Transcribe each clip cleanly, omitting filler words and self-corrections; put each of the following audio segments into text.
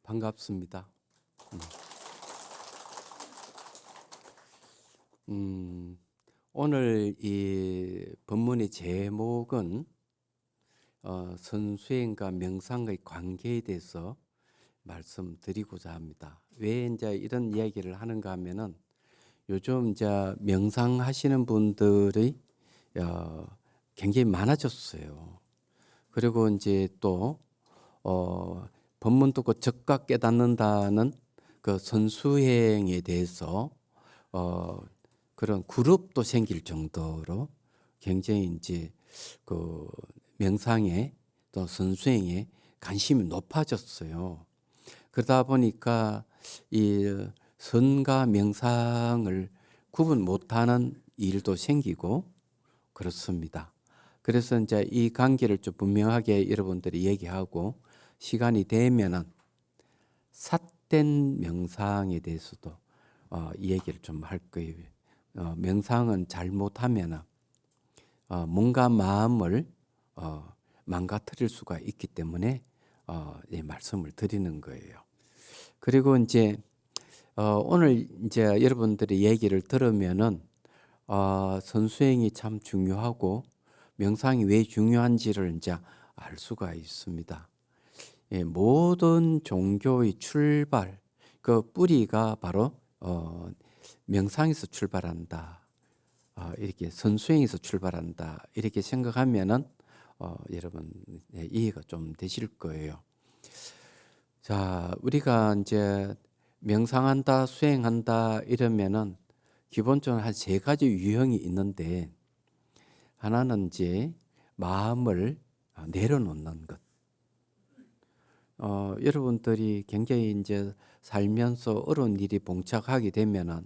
반갑습니다. 오늘 이 본문의 제목은 선수행과 명상의 관계에 대해서 말씀드리고자 합니다. 왜 이제 이런 이야기를 하는가 하면은 요즘 이제 명상하시는 분들이 어, 굉장히 많아졌어요. 그리고 이제 또 본문 듣고 적각 깨닫는다는 그 선수행에 대해서 어, 그런 그룹도 생길 정도로 굉장히 이제 그 명상에 또 선수행에 관심이 높아졌어요. 그러다 보니까 이 선과 명상을 구분 못하는 일도 생기고 그렇습니다. 그래서 이제 이 관계를 좀 분명하게 여러분들이 얘기하고 시간이 되면은 삿된 명상에 대해서도 이 얘기를 좀 할 거예요. 명상은 잘못하면 몸과 마음을 망가뜨릴 수가 있기 때문에 이 말씀을 드리는 거예요. 그리고 이제 오늘 이제 여러분들의 얘기를 들으면은 선수행이 참 중요하고 명상이 왜 중요한지를 이제 알 수가 있습니다. 예, 모든 종교의 출발, 그 뿌리가 바로 명상에서 출발한다. 이렇게 선수행에서 출발한다. 이렇게 생각하면은 여러분 이해가 좀 되실 거예요. 자, 우리가 이제 명상한다, 수행한다 이러면은 기본적으로 한 세 가지 유형이 있는데 하나는 이제 마음을 내려놓는 것. 여러분들이 굉장히 이제 살면서 어려운 일이 봉착하게 되면은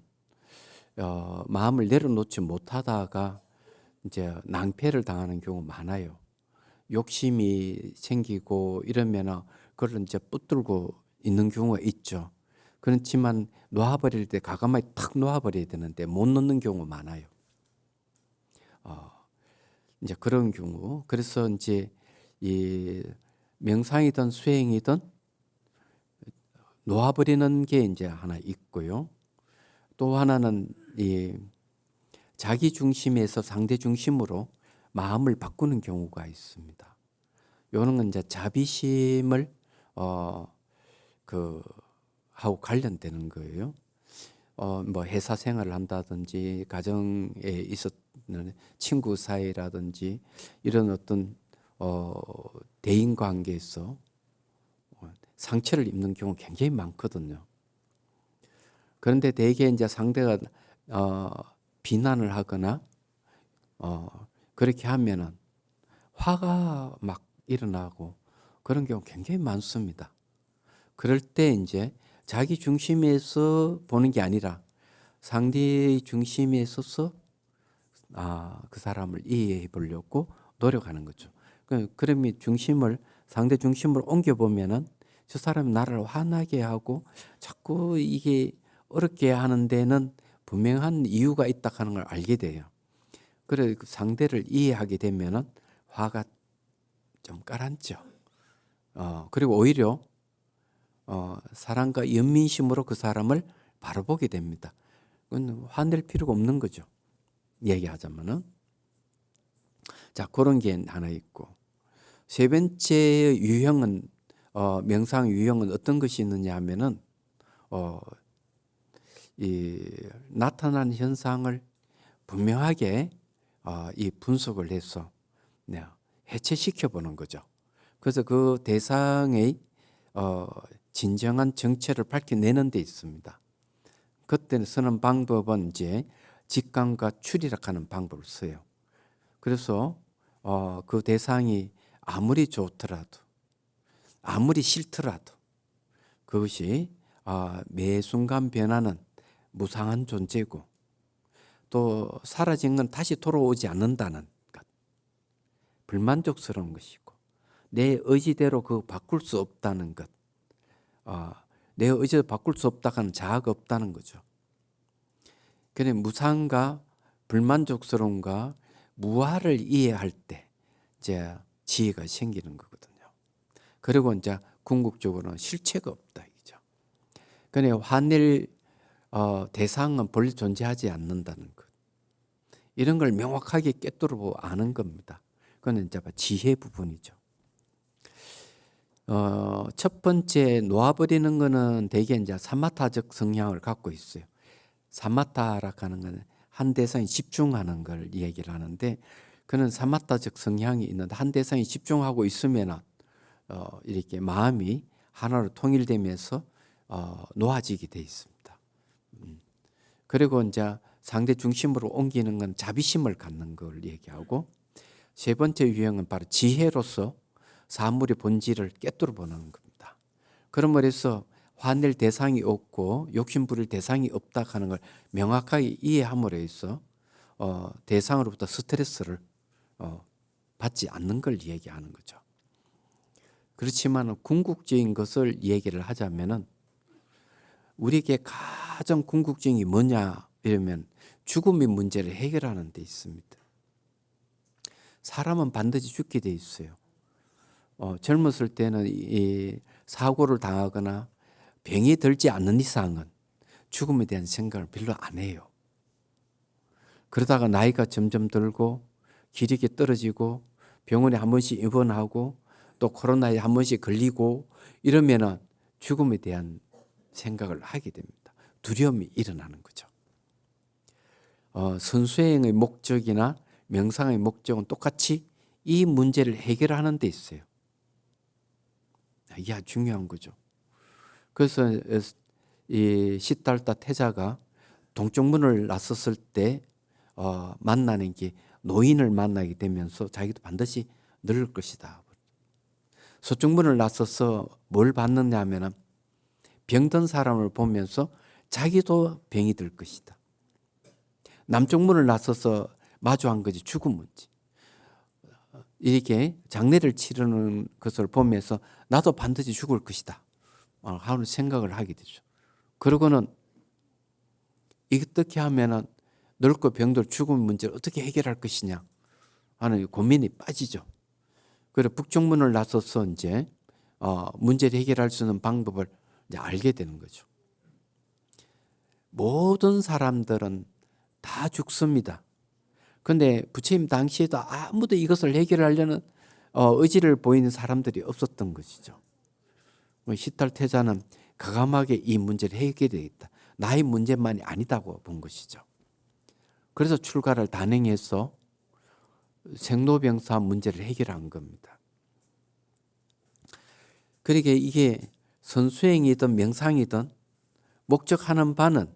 마음을 내려놓지 못하다가 이제 낭패를 당하는 경우 많아요. 욕심이 생기고 이러면은 그걸 이제 붙들고 있는 경우가 있죠. 그렇지만 놓아버릴 때 과감하게 탁 놓아버려야 되는데 못 놓는 경우 많아요. 이제 그런 경우. 그래서 이제 이 명상이든 수행이든 놓아버리는 게 이제 하나 있고요. 또 하나는 이 자기 중심에서 상대 중심으로 마음을 바꾸는 경우가 있습니다. 요런 건 이제 자비심을 그 하고 관련되는 거예요. 뭐 회사 생활을 한다든지 가정에 있었는 친구 사이라든지 이런 어떤 대인 관계에서 상처를 입는 경우 굉장히 많거든요. 그런데 대개 이제 상대가 비난을 하거나 그렇게 하면은 화가 막 일어나고 그런 경우 굉장히 많습니다. 그럴 때 이제 자기 중심에서 보는 게 아니라 상대의 중심에 서서 그 사람을 이해해 보려고 노력하는 거죠. 그러면 중심을 상대 중심으로 옮겨 보면은 저 사람이 나를 화나게 하고 자꾸 이게 어렵게 하는 데는 분명한 이유가 있다 하는 걸 알게 돼요. 그래 그 상대를 이해하게 되면은 화가 좀 가라앉죠. 그리고 오히려 사랑과 연민심으로 그 사람을 바라보게 됩니다. 그건 화낼 필요가 없는 거죠. 얘기하자면은. 자, 그런 게 하나 있고. 세 번째 유형은, 명상 유형은 어떤 것이 있느냐 하면은, 이 나타난 현상을 분명하게 이 분석을 해서 해체시켜 보는 거죠. 그래서 그 대상의 진정한 정체를 밝혀내는 데 있습니다. 그때 쓰는 방법은 이제 직감과 추리락하는 방법을 써요. 그래서 그 대상이 아무리 좋더라도 아무리 싫더라도 그것이 매 순간 변하는 무상한 존재고 또 사라진 건 다시 돌아오지 않는다는 것, 불만족스러운 것이고 내 의지대로 그 바꿀 수 없다는 것, 내 의지대로 바꿀 수 없다 하는 자아가 없다는 거죠. 그래 무상과 불만족스러움과 무아를 이해할 때 이제 지혜가 생기는 거거든요. 그리고 이제 궁극적으로는 실체가 없다. 그래 화낼 대상은 본래 존재하지 않는다는 것. 이런 걸 명확하게 꿰뚫어 아는 겁니다. 그건 이제 지혜 부분이죠. 첫 번째 놓아버리는 거는 대개 이제 사마타적 성향을 갖고 있어요. 사마타라 하는 거는 한 대상에 집중하는 걸 얘기를 하는데, 그는 사마타적 성향이 있는데 한 대상에 집중하고 있으면 이렇게 마음이 하나로 통일되면서 놓아지게 돼 있습니다. 그리고 이제 상대 중심으로 옮기는 건 자비심을 갖는 걸 얘기하고, 세 번째 유형은 바로 지혜로서 사물의 본질을 꿰뚫어 보는 겁니다. 그런 말에서 화낼 대상이 없고 욕심 부릴 대상이 없다 하는 걸 명확하게 이해함으로 해서 대상으로부터 스트레스를 받지 않는 걸 얘기하는 거죠. 그렇지만 궁극적인 것을 얘기를 하자면은 우리에게 가장 궁극적인 게 뭐냐 이러면 죽음의 문제를 해결하는 데 있습니다. 사람은 반드시 죽게 돼 있어요. 젊었을 때는 이 사고를 당하거나 병이 들지 않는 이상은 죽음에 대한 생각을 별로 안 해요. 그러다가 나이가 점점 들고 기력이 떨어지고 병원에 한 번씩 입원하고 또 코로나에 한 번씩 걸리고 이러면은 죽음에 대한 생각을 하게 됩니다. 두려움이 일어나는 거죠. 선수행의 목적이나 명상의 목적은 똑같이 이 문제를 해결하는 데 있어요. 이게 아주 중요한 거죠. 그래서 이 시달타 태자가 동쪽 문을 나섰을 때 만나는 게 노인을 만나게 되면서 자기도 반드시 늙을 것이다. 서쪽 문을 나서서 뭘 봤느냐 하면 병든 사람을 보면서 자기도 병이 들 것이다. 남쪽 문을 나서서 마주한 것이 죽은 문제. 이렇게 장례를 치르는 것을 보면서 나도 반드시 죽을 것이다 하는 생각을 하게 되죠. 그러고는 어떻게 하면은 늙고 병들 죽은 문제를 어떻게 해결할 것이냐 하는 고민이 빠지죠. 그래서 북쪽 문을 나서서 이제 문제를 해결할 수 있는 방법을 이제 알게 되는 거죠. 모든 사람들은 다 죽습니다. 그런데 부처님 당시에도 아무도 이것을 해결하려는 의지를 보이는 사람들이 없었던 것이죠. 시달태자는 과감하게 이 문제를 해결되겠다. 나의 문제만이 아니다고 본 것이죠. 그래서 출가를 단행해서 생로병사 문제를 해결한 겁니다. 그러게 이게 선수행이든 명상이든 목적하는 바는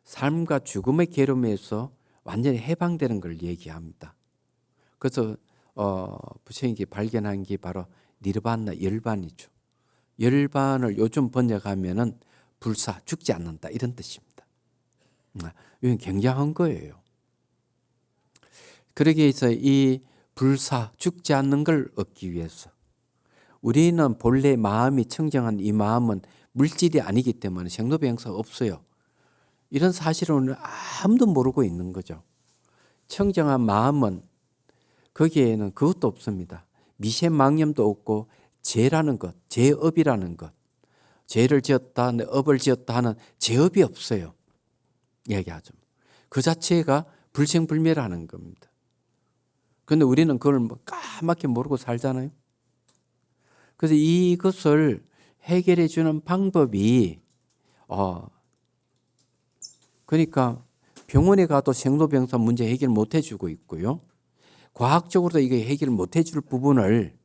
삶과 죽음의 괴로움에서 완전히 해방되는 걸 얘기합니다. 그래서 부처님이 발견한 게 바로 니르바나 열반이죠. 열반을 요즘 번역하면은 불사 죽지 않는다 이런 뜻입니다. 이건 굉장한 거예요. 그러기 위해서 이 불사 죽지 않는 걸 얻기 위해서 우리는 본래 마음이 청정한 이 마음은 물질이 아니기 때문에 생로병사가 없어요. 이런 사실을 오늘 아무도 모르고 있는 거죠. 청정한 마음은 거기에는 그것도 없습니다. 미세망념도 없고 죄라는 것, 죄업이라는 것, 죄를 지었다, 업을 지었다 하는 죄업이 없어요. 얘기하죠. 그 자체가 불생불멸하는 겁니다. 그런데 우리는 그걸 까맣게 모르고 살잖아요. 그래서 이것을 해결해 주는 방법이 그러니까 병원에 가도 생로병사 문제 해결 못 해주고 있고요. 과학적으로도 이게 해결 못 해줄 부분을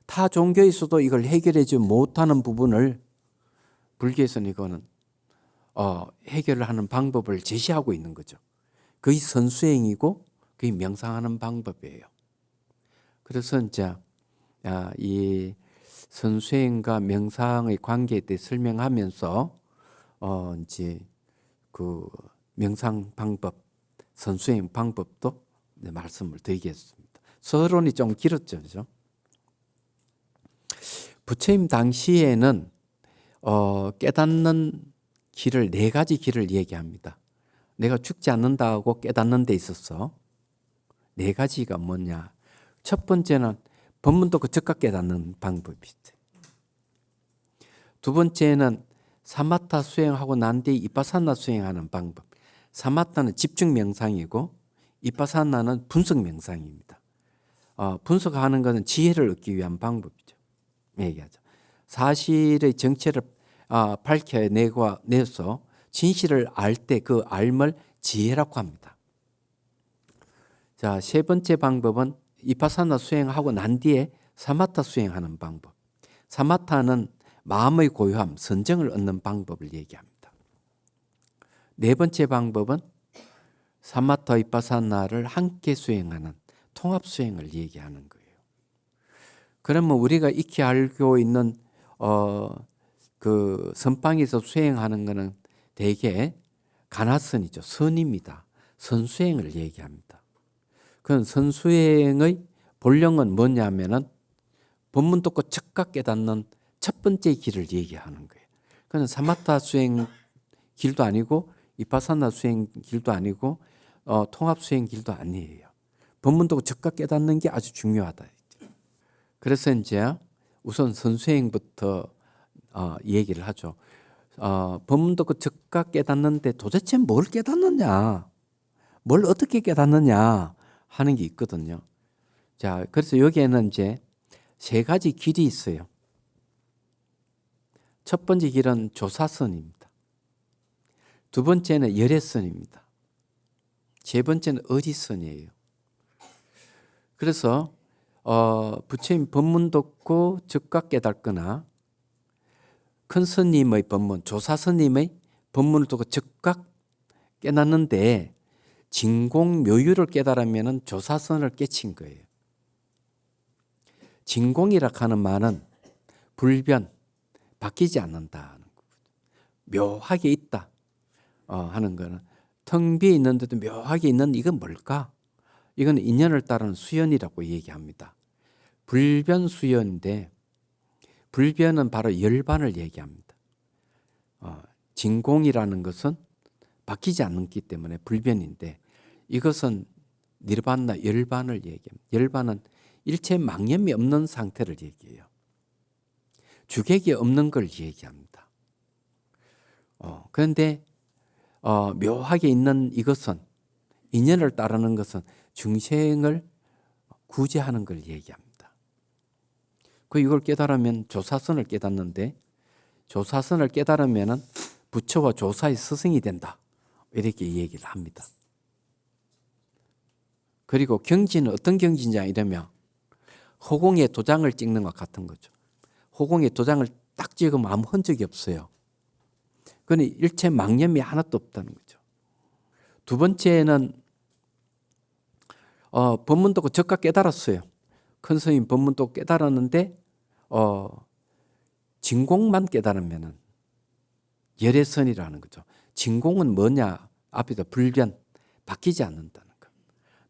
타 종교에서도 이걸 해결해 주지 못하는 부분을 불교에서는 이거는 해결을 하는 방법을 제시하고 있는 거죠. 그게 선수행이고 그게 명상하는 방법이에요. 그래서 이제 이 선수행과 명상의 관계에 대해 설명하면서 이제 그 명상 방법, 선수행 방법도 말씀을 드리겠습니다. 서론이 좀 길었죠, 그죠? 부처님 당시에는 깨닫는 길을 네 가지 길을 얘기합니다. 내가 죽지 않는다고 깨닫는 데 있어서 네 가지가 뭐냐? 첫 번째는 법문도 그 즉각 깨닫는 방법이죠. 두 번째는 사마타 수행하고 난 뒤에 이파사나 수행하는 방법. 사마타는 집중 명상이고 이파사나는 분석 명상입니다. 분석하는 것은 지혜를 얻기 위한 방법이죠. 얘기하죠. 사실의 정체를 밝혀내서 진실을 알 때 그 알을 지혜라고 합니다. 자, 세 번째 방법은 이파사나 수행하고 난 뒤에 사마타 수행하는 방법. 사마타는 마음의 고요함, 선정을 얻는 방법을 얘기합니다. 네 번째 방법은 사마타 이파사나를 함께 수행하는 통합 수행을 얘기하는 거예요. 그러면 우리가 익히 알고 있는 그 선방에서 수행하는 것은 대개 가나선이죠. 선입니다. 선수행을 얘기합니다. 그 선수행의 본령은 뭐냐면은 법문 듣고 즉각 깨닫는 첫 번째 길을 얘기하는 거예요. 그건 사마타 수행 길도 아니고 이파사나 수행 길도 아니고 통합 수행 길도 아니에요. 법문 듣고 즉각 깨닫는 게 아주 중요하다. 그래서 이제 우선 선수행부터 얘기를 하죠. 법문 듣고 즉각 깨닫는데 도대체 뭘 깨닫느냐, 뭘 어떻게 깨닫느냐 하는 게 있거든요. 자, 그래서 여기에는 이제 세 가지 길이 있어요. 첫 번째 길은 조사선입니다. 두 번째는 열애선입니다. 세 번째는 의지선이에요. 그래서 부처님 법문 듣고 즉각 깨닫거나 큰 스님의 법문, 조사 스님의 법문을 듣고 즉각 깨닫는데 진공묘유를 깨달으면 조사선을 깨친 거예요. 진공이라 하는 말은 불변, 바뀌지 않는다는 거거든요. 묘하게 있다 하는 거는 텅 비어 있는데도 묘하게 있는 이건 뭘까? 이건 인연을 따르는 수연이라고 얘기합니다. 불변 수연인데 불변은 바로 열반을 얘기합니다. 진공이라는 것은 바뀌지 않기 때문에 불변인데 이것은 니르바나 열반을 얘기합니다. 열반은 일체 망념이 없는 상태를 얘기해요. 주객이 없는 걸 얘기합니다. 그런데 묘하게 있는 이것은 인연을 따르는 것은 중생을 구제하는 걸 얘기합니다. 이걸 깨달으면 조사선을 깨닫는데 조사선을 깨달으면 부처와 조사의 스승이 된다. 이렇게 얘기를 합니다. 그리고 경지는 어떤 경지냐 이러면 허공에 도장을 찍는 것 같은 거죠. 허공에 도장을 딱 찍으면 아무 흔적이 없어요. 그건 일체 망념이 하나도 없다는 거죠. 두 번째는 법문 듣고 즉각 깨달았어요. 큰 스님 법문 듣고 깨달았는데 진공만 깨달으면은 열애선이라는 거죠. 진공은 뭐냐? 앞에서 불변, 바뀌지 않는다는 거.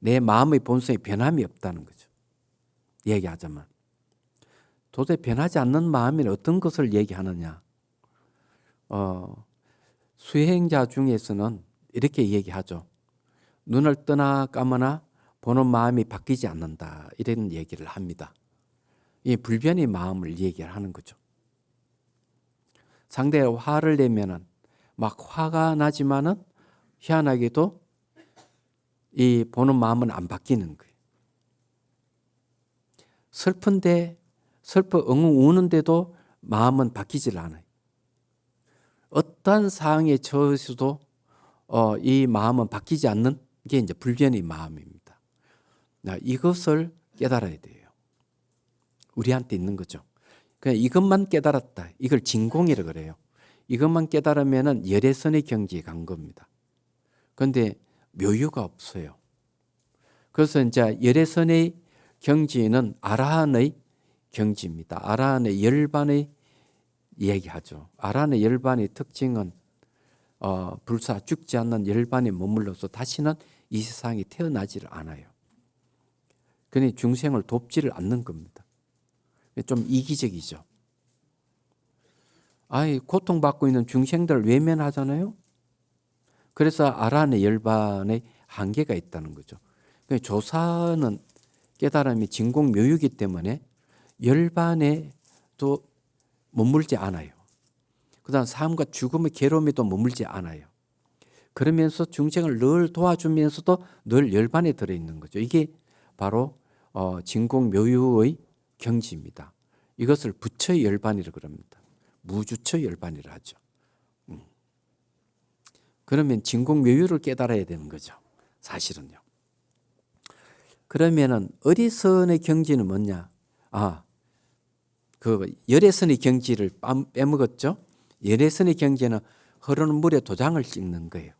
내 마음의 본성에 변함이 없다는 거죠. 얘기하자면 도저히 변하지 않는 마음이 어떤 것을 얘기하느냐? 수행자 중에서는 이렇게 얘기하죠. 눈을 뜨나 감으나 보는 마음이 바뀌지 않는다. 이런 얘기를 합니다. 이 불변의 마음을 얘기를 하는 거죠. 상대가 화를 내면은 막 화가 나지만은 희한하게도 이 보는 마음은 안 바뀌는 거예요. 슬픈데 엉엉 우는데도 마음은 바뀌질 않아요. 어떠한 상황에 처해서도 이 마음은 바뀌지 않는 게 이제 불변의 마음입니다. 이것을 깨달아야 돼요. 우리한테 있는 거죠. 그냥 이것만 깨달았다. 이걸 진공이라고 그래요. 이것만 깨달으면은 열애선의 경지에 간 겁니다. 그런데 묘유가 없어요. 그래서 이제 열애선의 경지는 아라한의 경지입니다. 아라한의 열반의 얘기하죠. 아라한의 열반의 특징은 불사 죽지 않는 열반에 머물러서 다시는 이 세상에 태어나지를 않아요. 그러니 중생을 돕지를 않는 겁니다. 좀 이기적이죠. 고통받고 있는 중생들을 외면하잖아요. 그래서 아라한의 열반의 한계가 있다는 거죠. 조사는 깨달음이 진공묘유이기 때문에 열반에도 머물지 않아요. 그다음 삶과 죽음의 괴로움이 또 머물지 않아요. 그러면서 중생을 늘 도와주면서도 늘 열반에 들어있는 거죠. 이게 바로 진공묘유의 경지입니다. 이것을 부처의 열반이라고 그럽니다. 무주처 열반이라 하죠. 그러면 진공묘유를 깨달아야 되는 거죠. 사실은요. 그러면은 어리선의 경지는 뭐냐? 그 열애선의 경지를 빼먹었죠. 열애선의 경지는 흐르는 물에 도장을 찍는 거예요.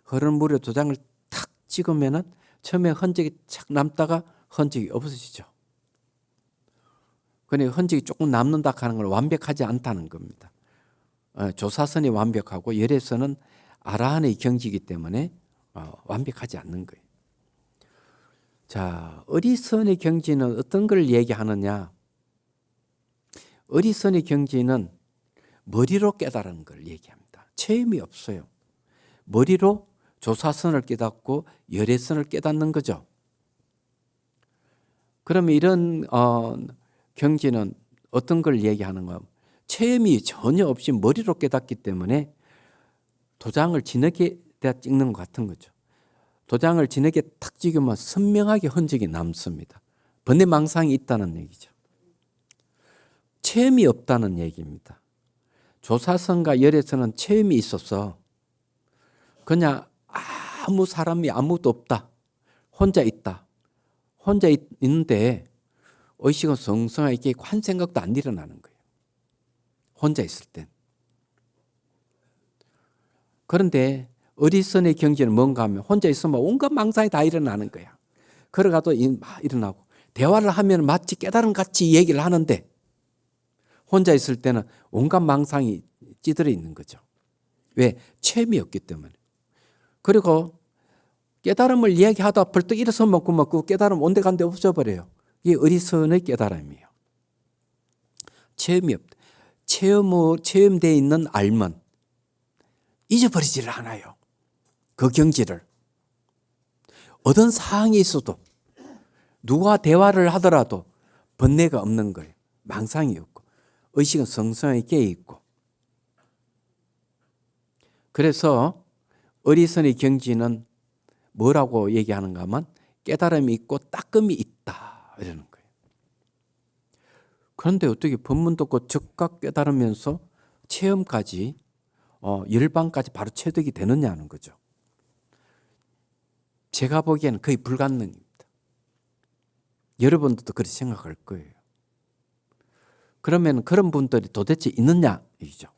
흐르는 물에 도장을 탁 찍으면은 처음에 흔적이 착 남다가 흔적이 없어지죠. 그러니까 흔적이 조금 남는다 하는 건 완벽하지 않다는 겁니다. 조사선이 완벽하고 열애선은 아라한의 경지이기 때문에 완벽하지 않는 거예요. 자, 어리선의 경지는 어떤 걸 얘기하느냐? 어리선의 경지는 머리로 깨달은 걸 얘기합니다. 체험이 없어요. 머리로 조사선을 깨닫고 열애선을 깨닫는 거죠. 그러면 이런 경지는 어떤 걸 얘기하는가? 체험이 전혀 없이 머리로 깨닫기 때문에 도장을 진흙에다 찍는 것 같은 거죠. 도장을 진흙에 탁 찍으면 선명하게 흔적이 남습니다. 번뇌망상이 있다는 얘기죠. 체험이 없다는 얘기입니다. 조사선과 열애선은 체험이 있어서 그냥 아무 사람이 아무도 없다. 혼자 있다. 혼자 있는데 의식은 성성하게 한 생각도 안 일어나는 거예요. 혼자 있을 땐. 그런데 어리선의 경지는 뭔가 하면 혼자 있으면 온갖 망상이 다 일어나는 거야. 걸어가도 막 일어나고 대화를 하면 마치 깨달음 같이 얘기를 하는데 혼자 있을 때는 온갖 망상이 찌들어 있는 거죠. 왜? 체험이 없기 때문에. 그리고 깨달음을 이야기하다 벌떡 일어서 먹고 그 깨달음 온데간데 없어버려요. 이게 어리선의 깨달음이에요. 체험이 없다. 체험되어 있는 알면 잊어버리지를 않아요. 그 경지를. 어떤 상황이 있어도 누가 대화를 하더라도 번뇌가 없는 거예요. 망상이 없고 의식은 성성하게 깨어 있고. 그래서 어리선의 경지는 뭐라고 얘기하는가 하면 깨달음이 있고 따끔이 있다 이러는 거예요. 그런데 어떻게 법문 듣고 즉각 깨달으면서 체험까지 열반까지 바로 체득이 되느냐는 거죠. 제가 보기에는 거의 불가능입니다. 여러분들도 그렇게 생각할 거예요. 그러면 그런 분들이 도대체 있느냐 이죠.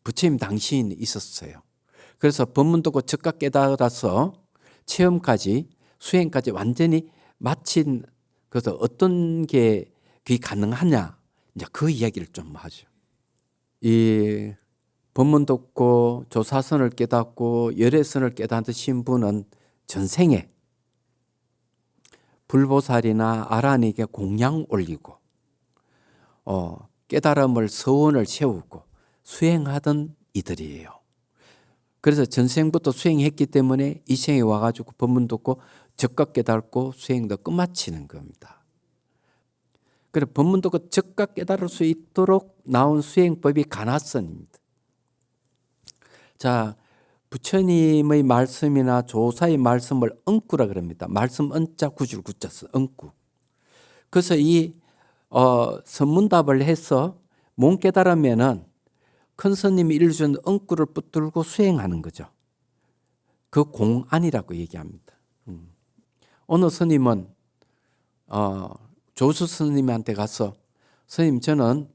부처님 당시에는 있었어요. 그래서 법문 듣고 즉각 깨달아서 체험까지 수행까지 완전히 마친 그래서 어떤 게 그게 가능하냐 이제 그 이야기를 좀 하죠. 이 법문 듣고 조사선을 깨닫고 열애선을 깨닫으신 분은 전생에 불보살이나 아라한에게 공양 올리고 깨달음을 서원을 세우고 수행하던 이들이에요. 그래서 전생부터 수행했기 때문에 이 생에 와가지고 법문 듣고 즉각 깨닫고 수행도 끝마치는 겁니다. 그래서 법문 듣고 즉각 깨달을 수 있도록 나온 수행법이 간화선입니다. 자, 부처님의 말씀이나 조사의 말씀을 응구라 그럽니다. 말씀 은자 구줄 구자서 응구. 그래서 이 선문답을 해서 못 깨달으면은 큰 스님이 일주는 응구를 붙들고 수행하는 거죠. 그 공안이라고 얘기합니다. 어느 스님은 조수 스님한테 가서 스님 저는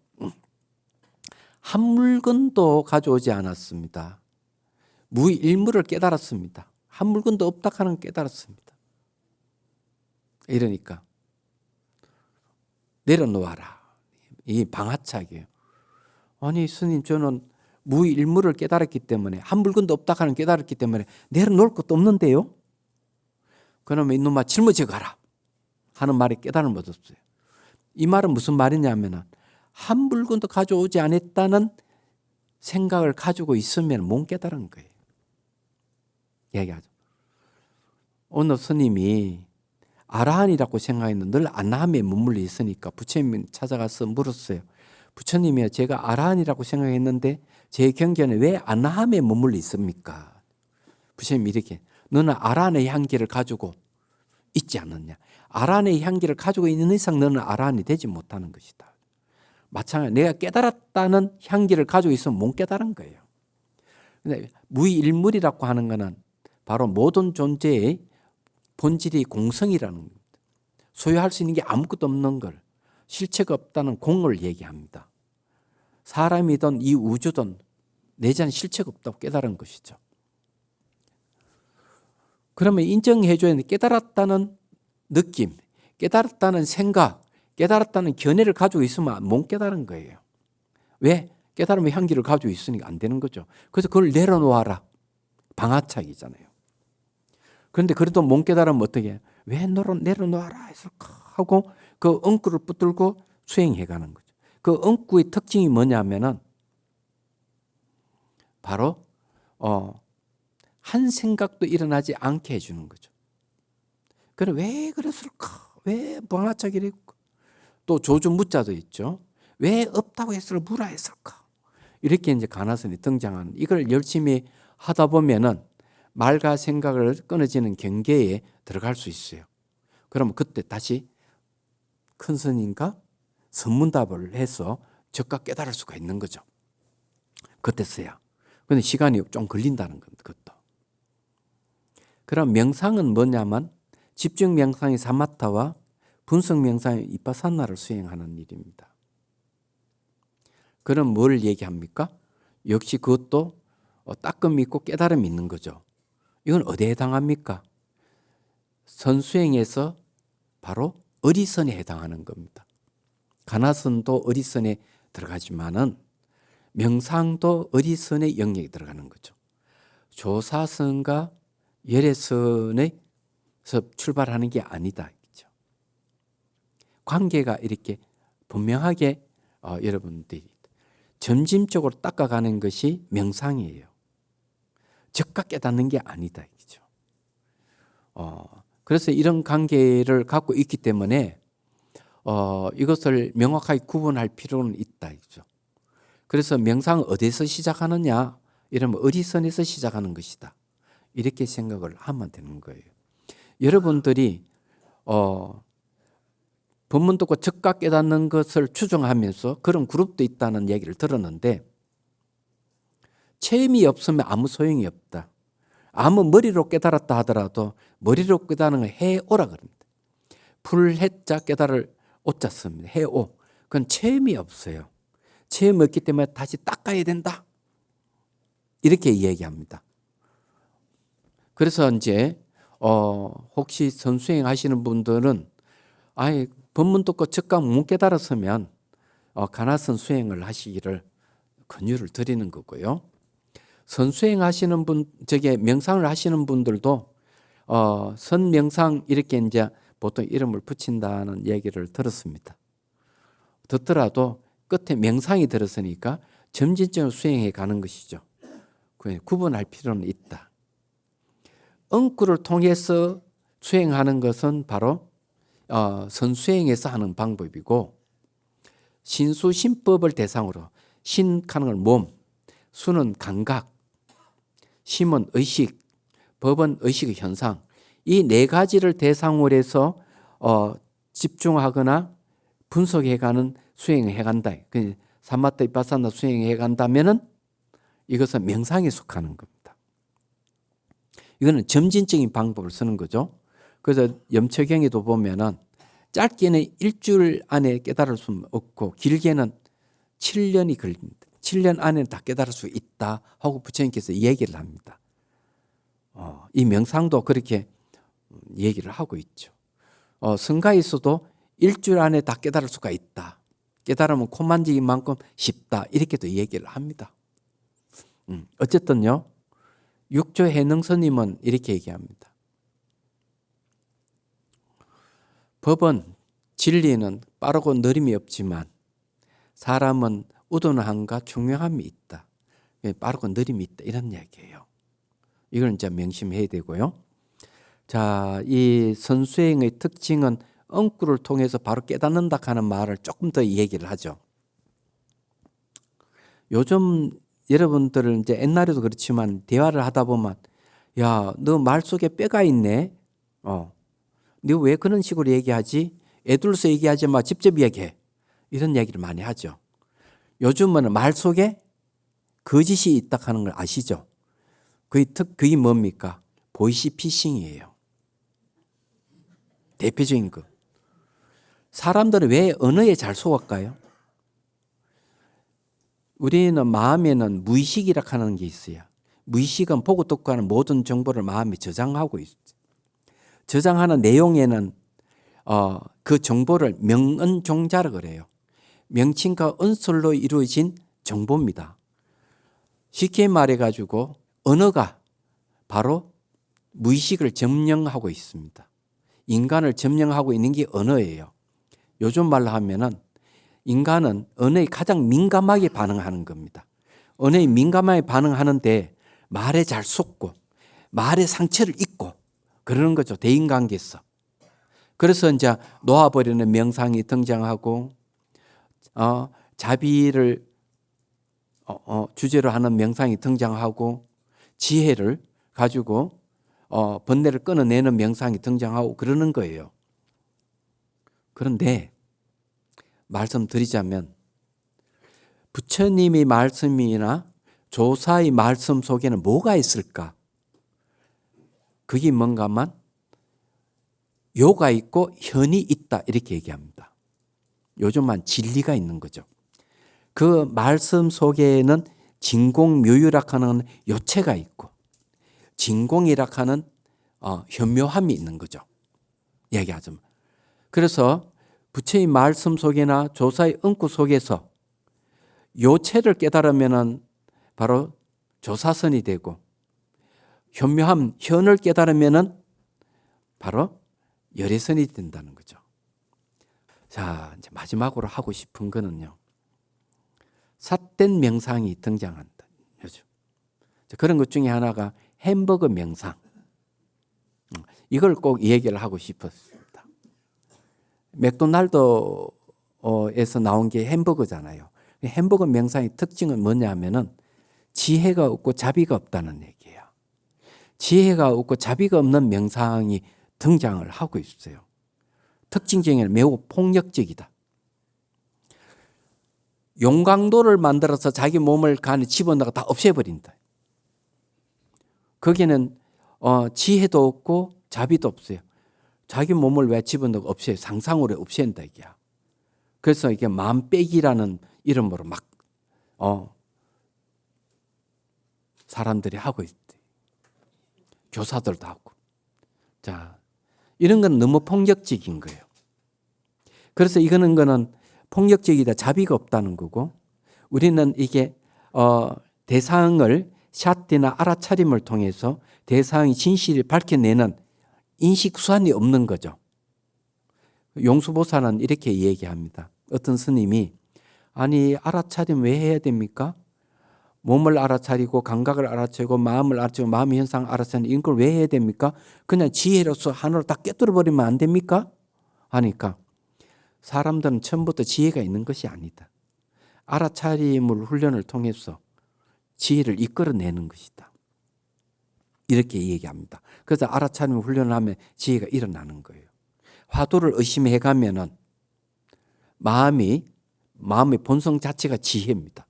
한 물건도 가져오지 않았습니다. 무일무를 깨달았습니다. 한 물건도 없다 하는 걸 깨달았습니다. 이러니까 내려놓아라. 이 방아착이에요. 아니 스님 저는 무일무를 깨달았기 때문에 한 물건도 없다 하는 깨달았기 때문에 내려놓을 것도 없는데요. 그러면 이놈아 짊어져 가라 하는 말에 깨달음을 얻었어요. 이 말은 무슨 말이냐면 한 물건도 가져오지 않았다는 생각을 가지고 있으면 못 깨달은 거예요. 얘기하죠. 어느 스님이 아라한이라고 생각했는데 늘 안함에 머물러 있으니까 부처님 찾아가서 물었어요. 부처님이 제가 아라한이라고 생각했는데 제 경계는 왜 아나함에 머물러 있습니까? 부처님이 이렇게 너는 아라한의 향기를 가지고 있지 않느냐. 아라한의 향기를 가지고 있는 이상 너는 아라한이 되지 못하는 것이다. 마찬가지로 내가 깨달았다는 향기를 가지고 있으면 못 깨달은 거예요. 근데 무일물이라고 하는 것은 바로 모든 존재의 본질이 공성이라는 겁니다. 소유할 수 있는 게 아무것도 없는 걸, 실체가 없다는 공을 얘기합니다. 사람이든 이 우주든 내재한 실체가 없다고 깨달은 것이죠. 그러면 인정해 줘야 되는데 깨달았다는 느낌, 깨달았다는 생각, 깨달았다는 견해를 가지고 있으면 못 깨달은 거예요. 왜? 깨달으면 향기를 가지고 있으니까 안 되는 거죠. 그래서 그걸 내려놓아라. 방아착이잖아요. 그런데 그래도 못 깨달으면 어떻게 해요? 왜 내려놓아라 했을까 하고 그 엉구를 붙들고 수행해 가는 거죠. 그 엉구의 특징이 뭐냐면은 바로 한 생각도 일어나지 않게 해주는 거죠. 그럼 왜 그랬을까? 왜 방아착이랬고? 또 조주무자도 있죠. 왜 없다고 했을 무라 했을까? 이렇게 이제 가나선이 등장하는 이걸 열심히 하다 보면은 말과 생각을 끊어지는 경계에 들어갈 수 있어요. 그러면 그때 다시 큰 스님과 선문답을 해서 즉각 깨달을 수가 있는 거죠. 그때서야. 근데 시간이 좀 걸린다는 겁니다. 그것도. 그럼 명상은 뭐냐면 집중 명상의 사마타와 분석 명상의 이파사나를 수행하는 일입니다. 그럼 뭘 얘기합니까? 역시 그것도 따끔 있고 깨달음이 있는 거죠. 이건 어디에 해당합니까? 선수행에서 바로 어리선에 해당하는 겁니다. 가나선도 어리선에 들어가지만은 명상도 어리선의 영역에 들어가는 거죠. 조사선과 열애선에서 출발하는 게 아니다. 관계가 이렇게 분명하게 여러분들이 점진적으로 닦아가는 것이 명상이에요. 즉각 깨닫는 게 아니다. 그래서 이런 관계를 갖고 있기 때문에 이것을 명확하게 구분할 필요는 있다. 그래서 명상은 어디서 시작하느냐? 이러면 어리선에서 시작하는 것이다. 이렇게 생각을 하면 되는 거예요. 여러분들이 법문 듣고 즉각 깨닫는 것을 추정하면서 그런 그룹도 있다는 얘기를 들었는데 체험이 없으면 아무 소용이 없다. 아무 머리로 깨달았다 하더라도 머리로 깨달는 걸 해오라 그럽니다. 풀해자 깨달을 오자 씁니다. 해오. 그건 체험이 없어요. 체험이 없기 때문에 다시 닦아야 된다. 이렇게 이야기합니다. 그래서 이제 혹시 선수행 하시는 분들은 아예 법문 듣고 즉각 못 깨달았으면 가나선 수행을 하시기를 권유를 드리는 거고요. 선수행 하시는 분, 명상을 하시는 분들도 선명상 이렇게 이제 보통 이름을 붙인다는 얘기를 들었습니다. 듣더라도 끝에 명상이 들었으니까 점진적으로 수행해 가는 것이죠. 구분할 필요는 있다. 엉구를 통해서 수행하는 것은 바로 선수행에서 하는 방법이고 신수심법을 대상으로 신하는 걸 몸, 수는 감각, 심은 의식, 법은 의식의 현상 이 네 가지를 대상으로 해서 집중하거나 분석해가는 수행을 해간다. 사마타 이파사나 수행해 간다면은 이것은 명상에 속하는 겁니다. 이거는 점진적인 방법을 쓰는 거죠. 그래서 염처경에도 보면은 짧게는 일주일 안에 깨달을 수는 없고 길게는 7년이 걸립니다. 7년 안에 다 깨달을 수 있다 하고 부처님께서 얘기를 합니다. 이 명상도 그렇게 얘기를 하고 있죠. 성가에서도 일주일 안에 다 깨달을 수가 있다. 깨달으면 코 만지기 만큼 쉽다. 이렇게도 얘기를 합니다. 어쨌든요. 육조 해능스님은 이렇게 얘기합니다. 법은 진리는 빠르고 느림이 없지만 사람은 우둔함과 총명함이 있다. 빠르고 느림이 있다. 이런 얘기예요. 이걸 이제 명심해야 되고요. 자, 이 선수행의 특징은 엉구를 통해서 바로 깨닫는다 하는 말을 조금 더 얘기를 하죠. 요즘 여러분들은 이제 옛날에도 그렇지만 대화를 하다 보면 야, 너 말 속에 뼈가 있네. 너 왜 그런 식으로 얘기하지? 애둘러서 얘기하지 마. 직접 얘기해. 이런 얘기를 많이 하죠. 요즘은 말 속에 거짓이 있다 하는 걸 아시죠? 그게 뭡니까? 보이시피싱이에요. 대표적인 거. 사람들은 왜 언어에 잘 속을까요? 우리는 마음에는 무의식이라 하는 게 있어요. 무의식은 보고 듣고 하는 모든 정보를 마음에 저장하고 있어요. 저장하는 내용에는 그 정보를 명언종자라 그래요. 명칭과 언설로 이루어진 정보입니다. 쉽게 말해가지고 언어가 바로 무의식을 점령하고 있습니다. 인간을 점령하고 있는 게 언어예요. 요즘 말로 하면은 인간은 언어에 가장 민감하게 반응하는 겁니다. 언어에 민감하게 반응하는데 말에 잘 속고 말에 상처를 입고 그러는 거죠. 대인관계에서. 그래서 이제 놓아버리는 명상이 등장하고 자비를 주제로 하는 명상이 등장하고 지혜를 가지고 번뇌를 끊어내는 명상이 등장하고 그러는 거예요. 그런데 말씀드리자면 부처님의 말씀이나 조사의 말씀 속에는 뭐가 있을까? 그게 뭔가만 요가 있고 현이 있다 이렇게 얘기합니다. 요즘만 진리가 있는 거죠. 그 말씀 속에는 진공묘유라 하는 요체가 있고 진공이라 하는 현묘함이 있는 거죠. 얘기하자면. 그래서 부처의 말씀 속이나 조사의 응구 속에서 요체를 깨달으면 바로 조사선이 되고 현묘함, 현을 깨달으면 바로 열애선이 된다는 거죠. 자, 이제 마지막으로 하고 싶은 거는요. 삿된 명상이 등장한다. 요즘. 그런 것 중에 하나가 햄버거 명상. 이걸 꼭 얘기를 하고 싶었습니다. 맥도날드에서 나온 게 햄버거잖아요. 햄버거 명상의 특징은 뭐냐면은 지혜가 없고 자비가 없다는 얘기예요. 지혜가 없고 자비가 없는 명상이 등장을 하고 있어요. 특징적인 매우 폭력적이다. 용광도를 만들어서 자기 몸을 간에 집어넣어 다 없애버린다. 거기는 지혜도 없고 자비도 없어요. 자기 몸을 왜 집어넣어 없애요? 상상으로 없앤다 이게야. 그래서 이게 마음 빼기라는 이름으로 막 사람들이 하고 있대. 교사들도 하고. 자, 이런 건 너무 폭력적인 거예요. 그래서 이거는 폭력적이다, 자비가 없다는 거고, 우리는 이게 대상을 샷대나 알아차림을 통해서 대상의 진실을 밝혀내는 인식수단이 없는 거죠. 용수보살은 이렇게 얘기합니다. 어떤 스님이 아니 알아차림 왜 해야 됩니까? 몸을 알아차리고 감각을 알아차리고 마음을 알아차리고 마음의 현상 알아차리는 이걸 왜 해야 됩니까? 그냥 지혜로서 하나로 다 깨뜨려 버리면 안 됩니까? 하니까 사람들은 처음부터 지혜가 있는 것이 아니다. 알아차림을 훈련을 통해서 지혜를 이끌어내는 것이다. 이렇게 얘기합니다. 그래서 알아차림 훈련을 하면 지혜가 일어나는 거예요. 화두를 의심해 가면은 마음의 본성 자체가 지혜입니다.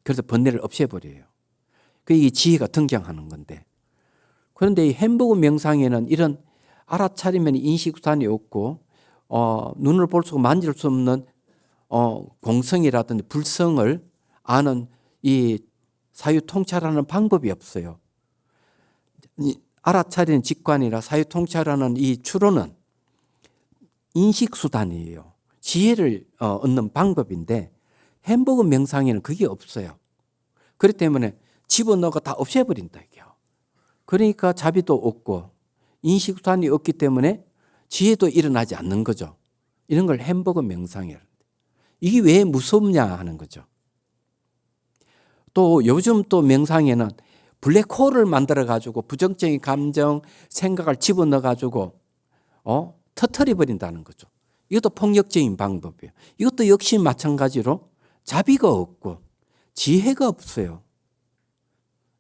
그래서 번뇌를 없애버려요. 그게 지혜가 등장하는 건데. 그런데 이 햄버거 명상에는 이런 알아차리면 인식수단이 없고 눈을 볼 수 만질 수 없는 공성이라든지 불성을 아는 이 사유통찰하는 방법이 없어요. 알아차리는 직관이라 사유통찰하는 이 추론은 인식수단이에요. 지혜를 얻는 방법인데 햄버거 명상에는 그게 없어요. 그렇기 때문에 집어넣어가 다 없애버린다 이게요. 그러니까 자비도 없고 인식수단이 없기 때문에 지혜도 일어나지 않는 거죠. 이런 걸 햄버거 명상이라는데 이게 왜 무섭냐 하는 거죠. 또 요즘 또 명상에는 블랙홀을 만들어 가지고 부정적인 감정, 생각을 집어넣어 가지고 터뜨려 버린다는 거죠. 이것도 폭력적인 방법이에요. 이것도 역시 마찬가지로 자비가 없고 지혜가 없어요.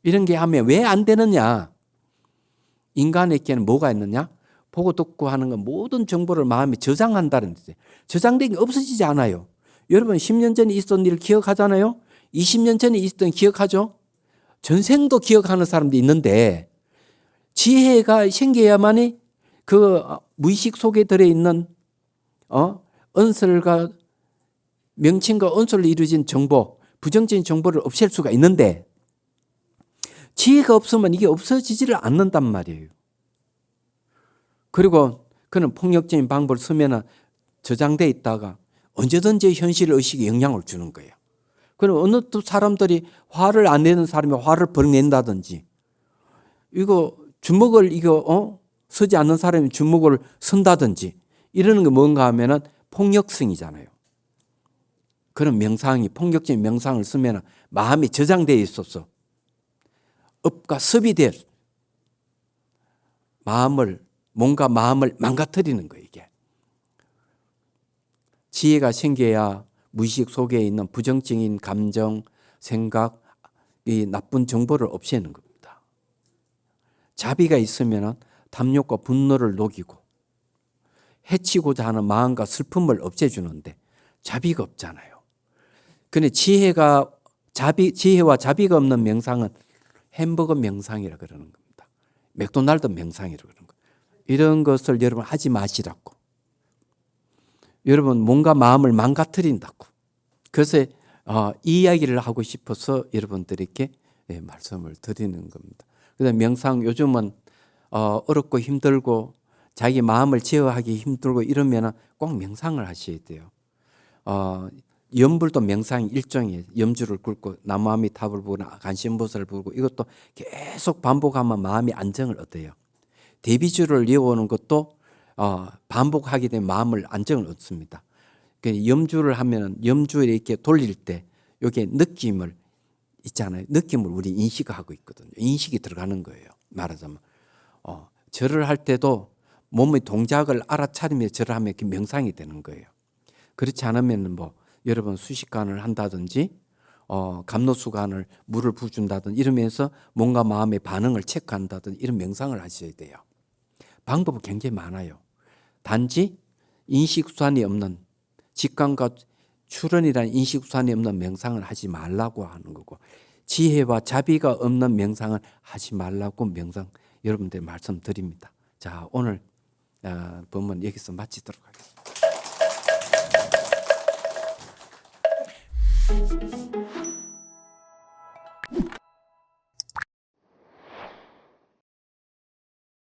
이런 게 하면 왜 안 되느냐? 인간에게는 뭐가 있느냐? 보고 듣고 하는 건 모든 정보를 마음에 저장한다는 뜻이에요. 저장된 게 없어지지 않아요. 여러분 10년 전에 있었던 일을 기억하잖아요. 20년 전에 있었던 기억하죠. 전생도 기억하는 사람도 있는데 지혜가 생겨야만이 그 무의식 속에 들어있는 언설과 명칭과 언설로 이루어진 정보, 부정적인 정보를 없앨 수가 있는데 지혜가 없으면 이게 없어지지를 않는단 말이에요. 그리고 그는 폭력적인 방법을 쓰면 저장돼 있다가 언제든지 현실 의식에 영향을 주는 거예요. 그럼 어느 또 사람들이 화를 안 내는 사람이 화를 벌 낸다든지 이거 주먹을 서지 않는 사람이 주먹을 선다든지 이러는 게 뭔가 하면은 폭력성이잖아요. 그런 명상이 폭력적인 명상을 쓰면 마음이 저장되어 있어서 업과 습이 될 마음을 망가뜨리는 거예요. 이게 지혜가 생겨야 무의식 속에 있는 부정적인 감정, 생각, 이 나쁜 정보를 없애는 겁니다. 자비가 있으면 탐욕과 분노를 녹이고 해치고자 하는 마음과 슬픔을 없애주는데 자비가 없잖아요. 그런데 지혜와 자비가 없는 명상은 햄버거 명상이라 그러는 겁니다. 맥도날드 명상이라 그러는 거예요. 이런 것을 여러분 하지 마시라고. 여러분 뭔가 마음을 망가뜨린다고. 그래서 이 이야기를 하고 싶어서 여러분들에게 말씀을 드리는 겁니다. 그래서 명상 요즘은 어렵고 힘들고 자기 마음을 제어하기 힘들고 이러면 꼭 명상을 하셔야 돼요. 염불도 명상 일종이에요. 염주를 굴고 나무아미탑을 보고 간신보살을 보고 이것도 계속 반복하면 마음이 안정을 얻어요. 대비주를 이어오는 것도 반복하게 되면 마음을 안정을 얻습니다. 염주를 하면 염주를 이렇게 돌릴 때 여기에 느낌을 있잖아요. 느낌을 우리 인식하고 있거든요. 인식이 들어가는 거예요. 말하자면 절을 할 때도 몸의 동작을 알아차리며 절을 하면 명상이 되는 거예요. 그렇지 않으면 여러분 수식관을 한다든지 감로수관을 물을 부어준다든지 이러면서 뭔가 마음의 반응을 체크한다든지 이런 명상을 하셔야 돼요. 방법은 굉장히 많아요. 단지 인식수단이 없는 직감과 출현이라는 인식수단이 없는 명상을 하지 말라고 하는 거고 지혜와 자비가 없는 명상을 하지 말라고 여러분들 말씀드립니다. 자, 오늘 본문 여기서 마치도록 하겠습니다.